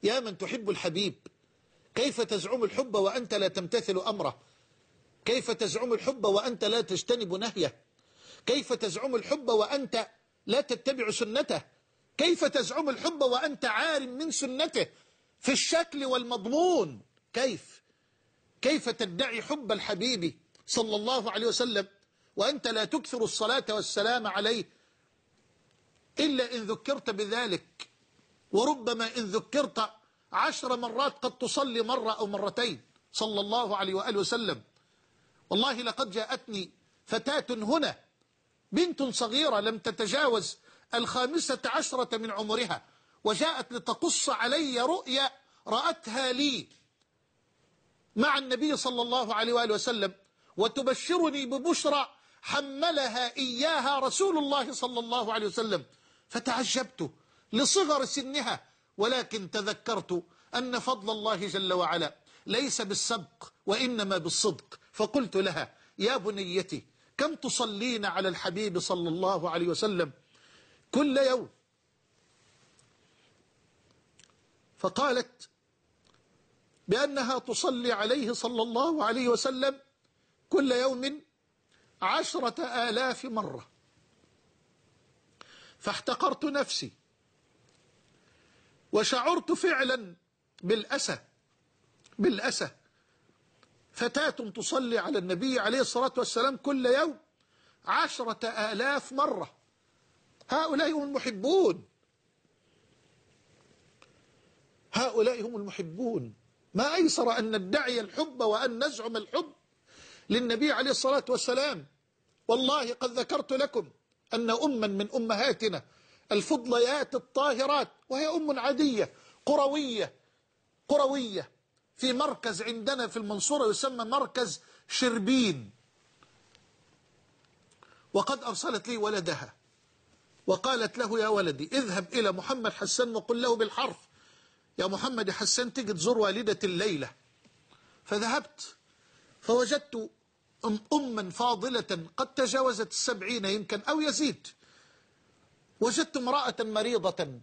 يا من تحب الحبيب، كيف تزعم الحب وأنت لا تمتثل أمره؟ كيف تزعم الحب وأنت لا تجتنب نهيه؟ كيف تزعم الحب وأنت لا تتبع سنته؟ كيف تزعم الحب وأنت عار من سنته في الشكل والمضمون؟ كيف تدعي حب الحبيب صلى الله عليه وسلم وأنت لا تكثر الصلاة والسلام عليه إلا إن ذكرت بذلك، وربما إن ذكرت 10 مرات قد تصلي مرة أو مرتين صلى الله عليه وآله وسلم. والله لقد جاءتني فتاة هنا، بنت صغيرة لم تتجاوز 15 من عمرها، وجاءت لتقص علي رؤيا رأتها لي مع النبي صلى الله عليه وآله وسلم، وتبشرني ببشرى حملها إياها رسول الله صلى الله عليه وسلم. فتعجبت لصغر سنها، ولكن تذكرت أن فضل الله جل وعلا ليس بالسبق وإنما بالصدق، فقلت لها: يا بنيتي، كم تصلين على الحبيب صلى الله عليه وسلم كل يوم؟ فقالت بأنها تصلي عليه صلى الله عليه وسلم كل يوم 10,000 مرة. فاحتقرت نفسي وشعرت فعلا بالأسى، فتاة تصلي على النبي عليه الصلاة والسلام كل يوم 10,000 مرة. هؤلاء هم المحبون، هؤلاء هم المحبون. ما أيسر أن ندعي الحب وأن نزعم الحب للنبي عليه الصلاة والسلام. والله قد ذكرت لكم أن أما من أمهاتنا الفضليات الطاهرات، وهي أم عادية قروية في مركز عندنا في المنصورة يسمى مركز شربين، وقد أرسلت لي ولدها وقالت له: يا ولدي، اذهب إلى محمد حسان وقل له بالحرف: يا محمد حسان، تجي تزور والدة الليلة. فذهبت فوجدت أما فاضلة قد تجاوزت 70 يمكن أو يزيد. وجدت امرأة مريضة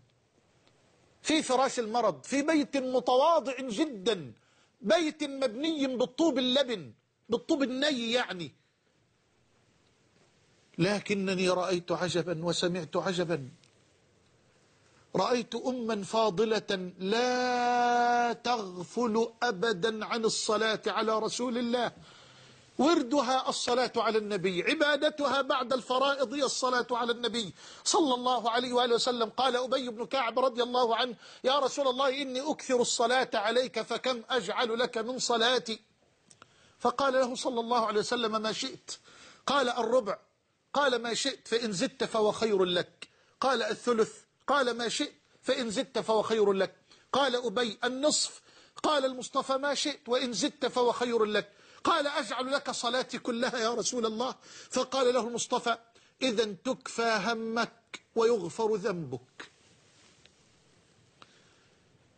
في فراش المرض في بيت متواضع جدا، بيت مبني بالطوب اللبن، بالطوب الني يعني. لكنني رأيت عجبا وسمعت عجبا، رأيت أما فاضلة لا تغفل أبدا عن الصلاة على رسول الله، وردها الصلاة على النبي، عبادتها بعد الفرائض هي الصلاة على النبي صلى الله عليه وآله وسلم. قال أبي بن كعب رضي الله عنه: يا رسول الله، إني أكثر الصلاة عليك، فكم أجعل لك من صلاتي؟ فقال له صلى الله عليه وسلم: ما شئت. قال: الربع. قال: ما شئت، فإن زدت فهو خير لك. قال: الثلث. قال: ما شئت، فإن زدت فهو خير لك. قال أبي: النصف. قال المصطفى: ما شئت، وإن زدت فهو خير لك. قال: أجعل لك صلاتي كلها يا رسول الله. فقال له المصطفى: إذا تكفى همك ويغفر ذنبك.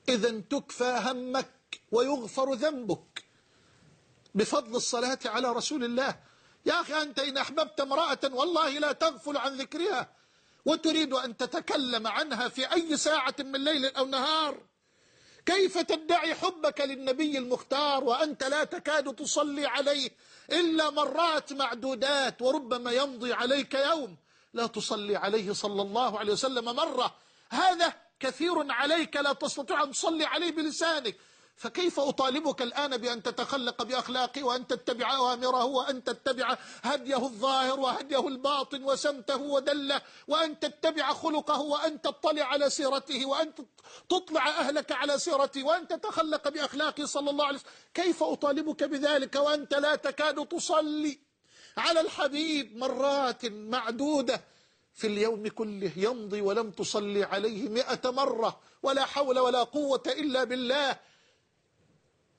إذا تكفى همك ويغفر ذنبك بفضل الصلاة على رسول الله. يا أخي، أنت إن أحببت امرأة والله لا تغفل عن ذكرها، وتريد أن تتكلم عنها في أي ساعة من ليل أو نهار. كيف تدعي حبك للنبي المختار وأنت لا تكاد تصلي عليه إلا مرات معدودات، وربما يمضي عليك يوم لا تصلي عليه صلى الله عليه وسلم مرة؟ هذا كثير عليك، لا تستطيع أن تصلي عليه بلسانك. فكيف أطالبك الآن بأن تتخلق بأخلاقه وأن تتبع أوامره وأن تتبع هديه الظاهر وهديه الباطن وسمته ودله، وأن تتبع خلقه وأن تطلع على سيرته وأن تطلع أهلك على سيرته وأن تتخلق بأخلاقه صلى الله عليه وسلم؟ كيف أطالبك بذلك وأنت لا تكاد تصلي على الحبيب مرات معدودة في اليوم كله؟ يمضي ولم تصلي عليه 100 مرة، ولا حول ولا قوة إلا بالله.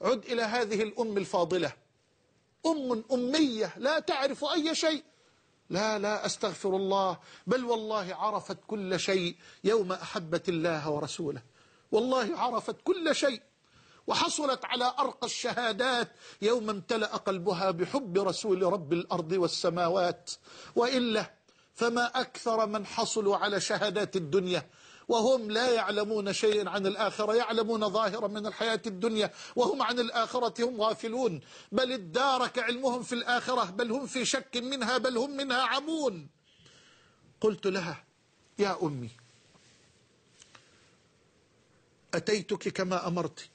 عد إلى هذه الأم الفاضلة، أمية لا تعرف أي شيء. لا أستغفر الله، بل والله عرفت كل شيء يوم أحبت الله ورسوله. والله عرفت كل شيء، وحصلت على أرقى الشهادات يوم امتلأ قلبها بحب رسول رب الأرض والسماوات. وإلا فما أكثر من حصلوا على شهادات الدنيا وهم لا يعلمون شيئا عن الآخرة، يعلمون ظاهرا من الحياة الدنيا وهم عن الآخرة هم غافلون، بل ادارك علمهم في الآخرة، بل هم في شك منها، بل هم منها عمون. قلت لها: يا أمي، أتيتك كما أمرت،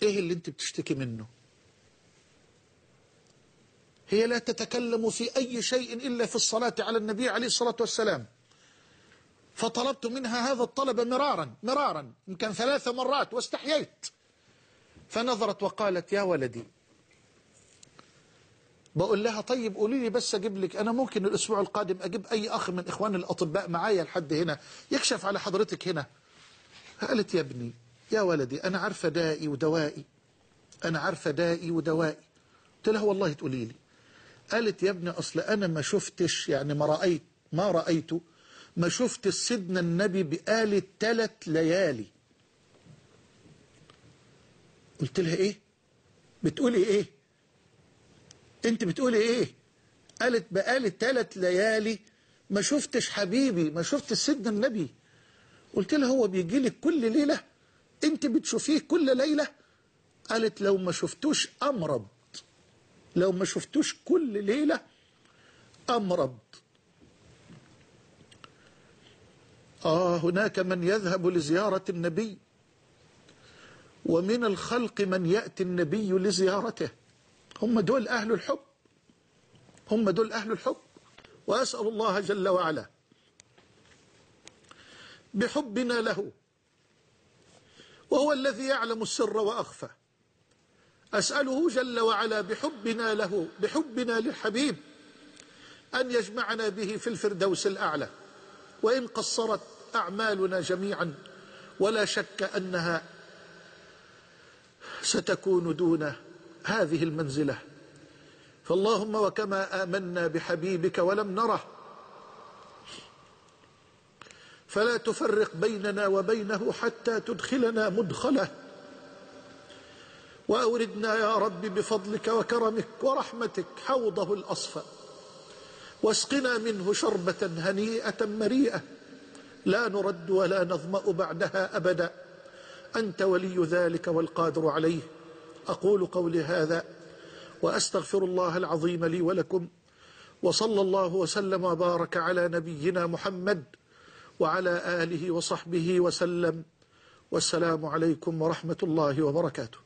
إيه اللي أنت بتشتكي منه؟ هي لا تتكلم في أي شيء إلا في الصلاة على النبي عليه الصلاة والسلام، فطلبت منها هذا الطلب مرارا يمكن 3 مرات واستحييت، فنظرت وقالت: يا ولدي. بقول لها: طيب قولي لي بس أجيب لك، أنا ممكن الأسبوع القادم أجيب أي أخ من إخوان الأطباء معايا لحد هنا يكشف على حضرتك هنا. قالت: يا ابني يا ولدي، أنا عارفة دائي ودوائي، أنا عارفة دائي ودوائي. قلت لها: والله تقولي لي. قالت: يا ابني أصل أنا ما شفتش، يعني ما رأيته، ما شفت سيدنا النبي بقالي 3 ليالي. قلت لها: إيه؟ بتقولي إيه؟ أنت بتقولي إيه؟ قالت: بقالي 3 ليالي ما شفتش حبيبي، ما شفت سيدنا النبي. قلت لها: هو بيجي لك كل ليلة؟ أنت بتشوفيه كل ليلة؟ قالت: لو ما شفتوش أمرض، لو ما شفتوش كل ليلة أمرض. هناك من يذهب لزيارة النبي، ومن الخلق من يأتي النبي لزيارته. هم دول أهل الحب، هم دول أهل الحب. وأسأل الله جل وعلا بحبنا له، وهو الذي يعلم السر وأخفى، أسأله جل وعلا بحبنا له، بحبنا للحبيب، أن يجمعنا به في الفردوس الأعلى، وإن قصرت أعمالنا جميعا، ولا شك أنها ستكون دون هذه المنزلة. فاللهم وكما آمنا بحبيبك ولم نره، فلا تفرق بيننا وبينه حتى تدخلنا مدخله، وأوردنا يا رب بفضلك وكرمك ورحمتك حوضه الأصفى، واسقنا منه شربة هنيئة مريئة لا نرد ولا نظمأ بعدها أبدا، أنت ولي ذلك والقادر عليه. أقول قولي هذا وأستغفر الله العظيم لي ولكم، وصلى الله وسلم وبارك على نبينا محمد وعلى آله وصحبه وسلم، والسلام عليكم ورحمة الله وبركاته.